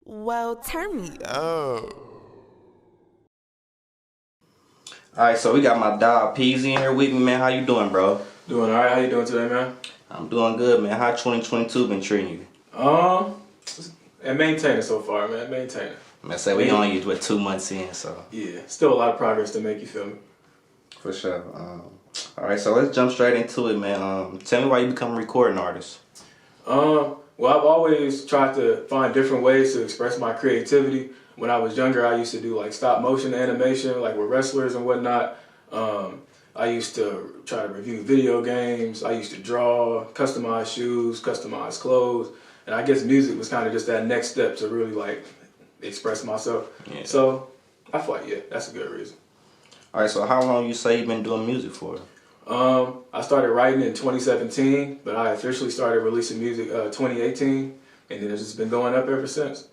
Well, turn me up. Alright, so we got my dog Peezy in here with me, man. How you doing, bro? Doing alright. How you doing today, man? I'm doing good, man. How 2022 been treating you? And maintaining so far, man. Maintaining. Man, say we only with 2 months in, so. Yeah, still a lot of progress to make, you feel me? For sure. Alright, so let's jump straight into it, man. Tell me why you become a recording artist. Well, I've always tried to find different ways to express my creativity. When I was younger, I used to do like stop motion animation, like with wrestlers and whatnot. I used to try to review video games. I used to draw, customize shoes, customize clothes. And I guess music was kind of just that next step to really like express myself. Yeah. So I feel like, yeah, that's a good reason. Alright, so how long you say you've been doing music for? I started writing in 2017, but I officially started releasing music 2018, and then it's just been going up ever since.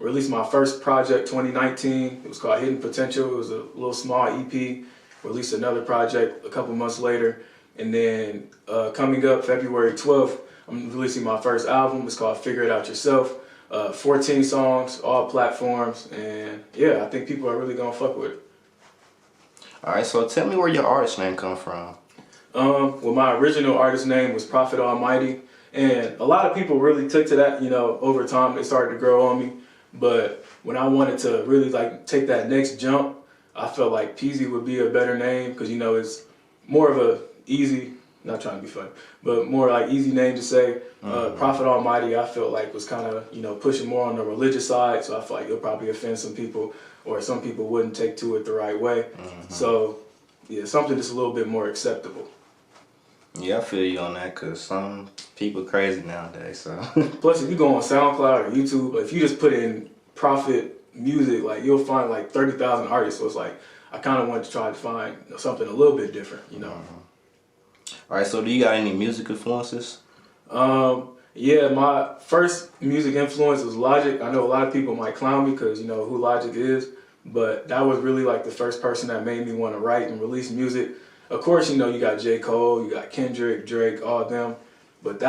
Released my first project 2019. It was called Hidden Potential. It was a little small EP. Released another project a couple months later, and then coming up February 12th, I'm releasing my first album. It's called Figure It Out Yourself. 14 songs, all platforms, and yeah, I think people are really gonna fuck with it. Alright, so tell me where your artist name come from. Well, my original artist name was Prophet Almighty, and a lot of people really took to that, over time. They started to grow on me, but when I wanted to really like take that next jump, I felt like Peezy would be a better name because, it's more of a easy, not trying to be funny, but more like easy name to say. Prophet Almighty, I felt like was kind of, pushing more on the religious side, so I feel like it'll probably offend some people, or some people wouldn't take to it the right way. So, yeah, something that's a little bit more acceptable. Yeah, I feel you on that because some people crazy nowadays, so. Plus, if you go on SoundCloud or YouTube, if you just put in Prophet music, like you'll find like 30,000 artists. So it's like, I kind of wanted to try to find something a little bit different, Alright, so do you got any music influences? Yeah, my first music influence was Logic. I know a lot of people might clown me because you know who Logic is, but that was really like the first person that made me want to write and release music. Of course, you got J. Cole, you got Kendrick, Drake, all of them, but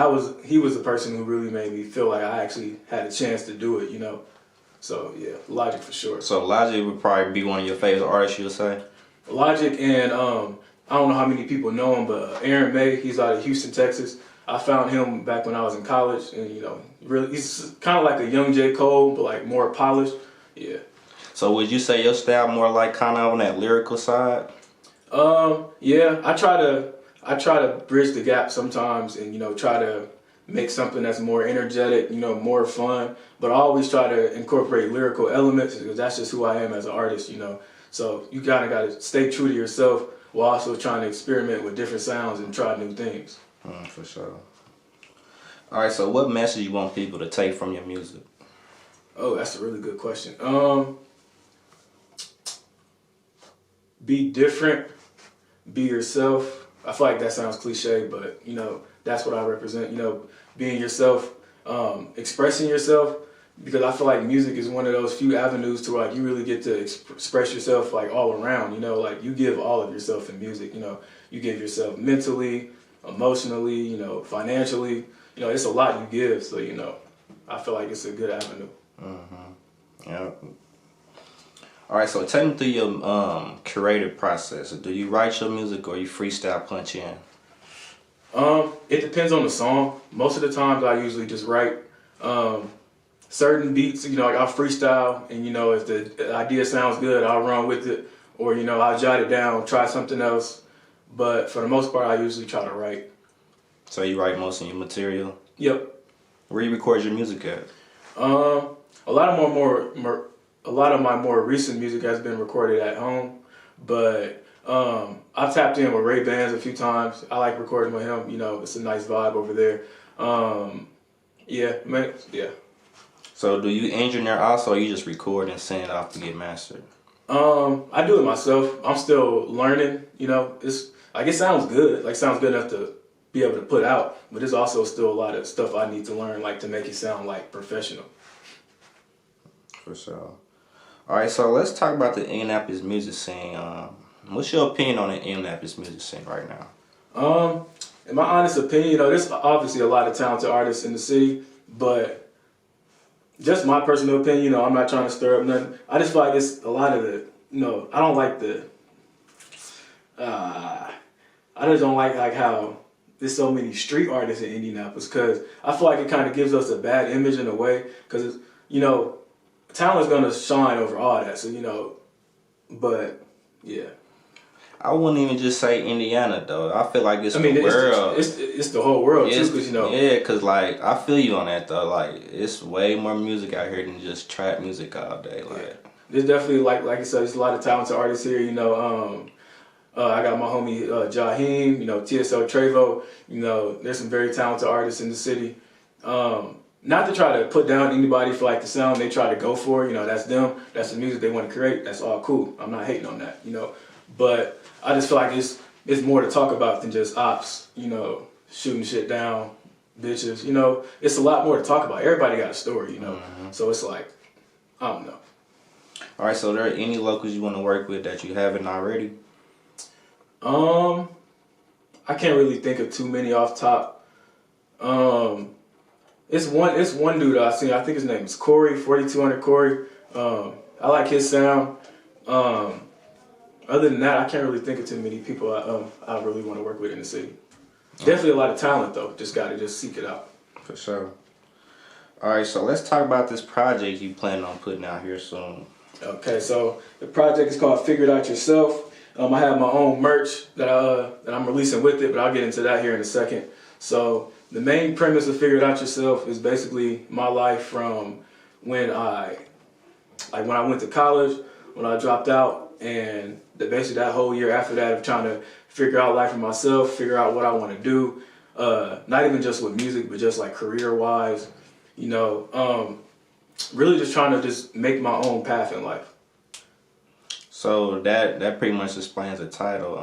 he was the person who really made me feel like I actually had a chance to do it, So yeah, Logic for sure. So Logic would probably be one of your favorite artists, you'll say? Logic and I don't know how many people know him, but Aaron May, he's out of Houston, Texas. I found him back when I was in college, and really, he's kind of like a young J. Cole, but like more polished. Yeah. So would you say your style more like kind of on that lyrical side? Yeah, I try to bridge the gap sometimes, and try to make something that's more energetic, more fun. But I always try to incorporate lyrical elements because that's just who I am as an artist, So you kind of got to stay true to yourself while also trying to experiment with different sounds and try new things. For sure. Alright, so what message you want people to take from your music? Oh, that's a really good question. Be different, be yourself. I feel like that sounds cliche, but that's what I represent. Being yourself, expressing yourself, because I feel like music is one of those few avenues to like you really get to express yourself like all around. Like you give all of yourself in music. You give yourself mentally, emotionally, financially. It's a lot you give, so I feel like it's a good avenue. Yeah. All right, so take me through your creative process. Do you write your music or you freestyle punch in? It depends on the song. Most of the times I usually just write certain beats. Like I'll freestyle, and if the idea sounds good, I'll run with it, or I'll jot it down, try something else. But for the most part, I usually try to write. So you write most of your material? Yep. Where you record your music at? A lot of my more recent music has been recorded at home, but I've tapped in with Ray Bans a few times. I like recording with him. It's a nice vibe over there. Yeah, man. Yeah. So do you engineer also, or you just record and send it off to get mastered? I do it myself. I'm still learning. It's like it sounds good. Like sounds good enough to be able to put out, but there's also still a lot of stuff I need to learn, like to make it sound like professional. For sure. All right, so let's talk about the Indianapolis music scene. What's your opinion on the Indianapolis music scene right now? In my honest opinion, there's obviously a lot of talented artists in the city, but just my personal opinion, you know, I'm not trying to stir up nothing. I just feel like it's a lot of the, you know, I don't like the, I just don't like how there's so many street artists in Indianapolis, because I feel like it kind of gives us a bad image in a way, because, you know, talent's going to shine over all that. So, you know, but yeah. I wouldn't even just say Indiana though. I feel like it's I mean, the world. It's the whole world too, because, you know. Yeah, cause like I feel you on that though. Like it's way more music out here than just trap music all day. Like yeah. There's definitely like you said, there's a lot of talented artists here. You know, I got my homie Jaheim. You know, TSL Trevo. You know, there's some very talented artists in the city. Not to try to put down anybody for like the sound they try to go for. You know, that's them. That's the music they want to create. That's all cool. I'm not hating on that. You know, but I just feel like it's more to talk about than just ops, you know, shooting shit down, bitches, you know. It's a lot more to talk about. Everybody got a story, you know. Mm-hmm. So it's like, I don't know. All right, so are there any locals you want to work with that you haven't already? I can't really think of too many off top. It's one dude I've seen. I think his name is Corey, 4200 Corey. I like his sound. Other than that, I can't really think of too many people I really want to work with in the city. Definitely a lot of talent though. Just gotta seek it out. For sure. All right, so let's talk about this project you plan on putting out here soon. Okay, so the project is called Figure It Out Yourself. I have my own merch that I'm releasing with it, but I'll get into that here in a second. So the main premise of Figure It Out Yourself is basically my life from when I went to college, when I dropped out, and basically that whole year after that of trying to figure out life for myself, figure out what I want to do, not even just with music, but just like career-wise, you know, really just trying to just make my own path in life. So that pretty much explains the title.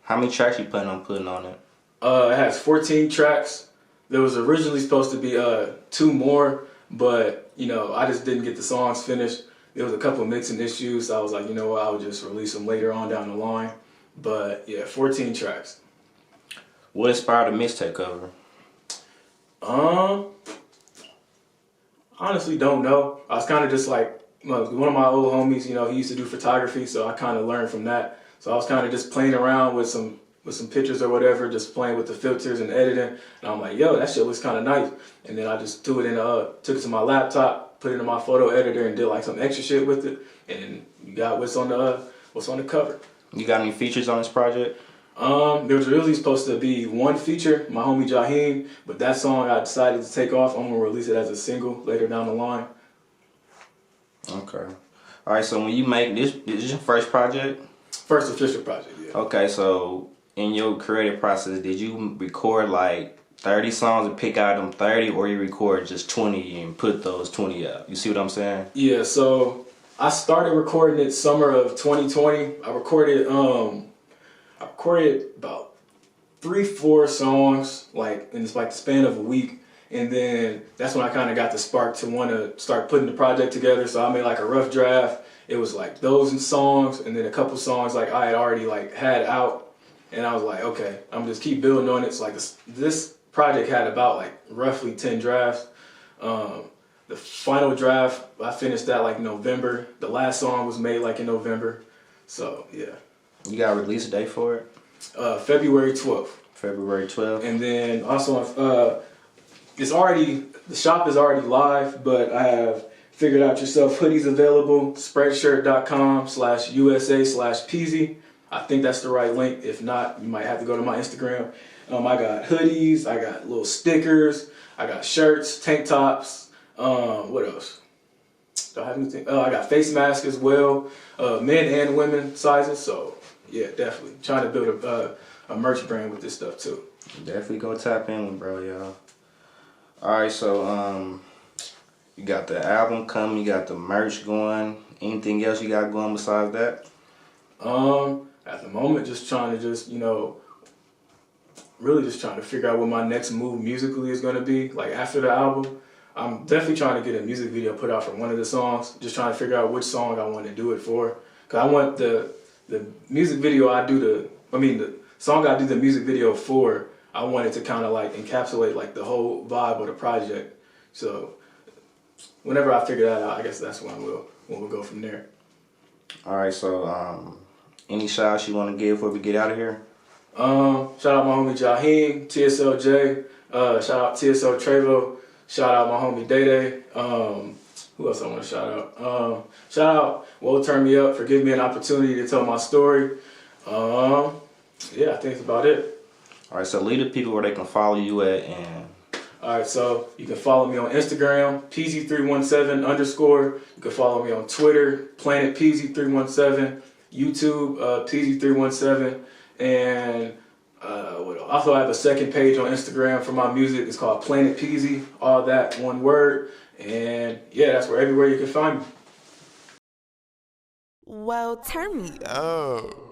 How many tracks you plan on putting on it? It has 14 tracks. There was originally supposed to be 2 more, but you know, I just didn't get the songs finished. There was a couple of mixing issues, so I was like, you know what, I would just release them later on down the line. But yeah, 14 tracks. What inspired the mixtape cover? Honestly, don't know. I was kind of just like, one of my old homies, you know, he used to do photography, so I kind of learned from that. So I was kind of just playing around with some pictures or whatever, just playing with the filters and editing. And I'm like, yo, that shit looks kind of nice. And then I just took it to my laptop, put it in my photo editor, and did like some extra shit with it. And you got what's on the cover. You got any features on this project? There was really supposed to be one feature, my homie Jaheim, but that song I decided to take off. I'm gonna release it as a single later down the line. Okay. All right. So when you make this is your first project? First official project, yeah. Okay. So in your creative process, did you record like 30 songs and pick out them 30, or you record just 20 and put those 20 out? You see what I'm saying? Yeah. So I started recording it summer of 2020. I recorded about 3-4 songs, like in like the span of a week. And then that's when I kind of got the spark to want to start putting the project together. So I made like a rough draft. It was like those songs, and then a couple songs like I had already like had out. And I was like, okay, I'm just keep building on it. So like this project had about like roughly 10 drafts. The final draft, I finished that like November. The last song was made like in November. So yeah. You got a release date for it? February 12th. February 12th. And then also the shop is already live, but I have Figured Out Yourself hoodies available, spreadshirt.com/USA/Peezy. I think that's the right link. If not, you might have to go to my Instagram. I got hoodies, I got little stickers, I got shirts, tank tops. What else? Do I have anything? I got face masks as well, men and women sizes. So yeah, definitely trying to build a merch brand with this stuff too. Definitely go tap in, bro, y'all. All right, so you got the album coming, you got the merch going. Anything else you got going besides that? At the moment, just trying to really just trying to figure out what my next move musically is going to be. Like after the album, I'm definitely trying to get a music video put out for one of the songs. Just trying to figure out which song I want to do it for. Cause I want the music video the song I do the music video for, I wanted to kind of like encapsulate like the whole vibe of the project. So whenever I figure that out, I guess that's when we'll go from there. All right, so any shout-outs you want to give before we get out of here? Shout out my homie Jaheem, TSLJ, shout out TSL Trevo, shout out my homie Day Day. Who else I want to shout out? Shout out WhoaTurnMeUp for giving me an opportunity to tell my story. Yeah, I think that's about it. All right, so lead the people where they can follow you at. And all right, so you can follow me on Instagram, Peezy317_. You can follow me on Twitter, Planet Peezy317, YouTube, Peezy317, and what else? Also, I have a second page on Instagram for my music. It's called Planet Peezy, all that one word. And yeah, that's everywhere you can find me. Well, turn me up.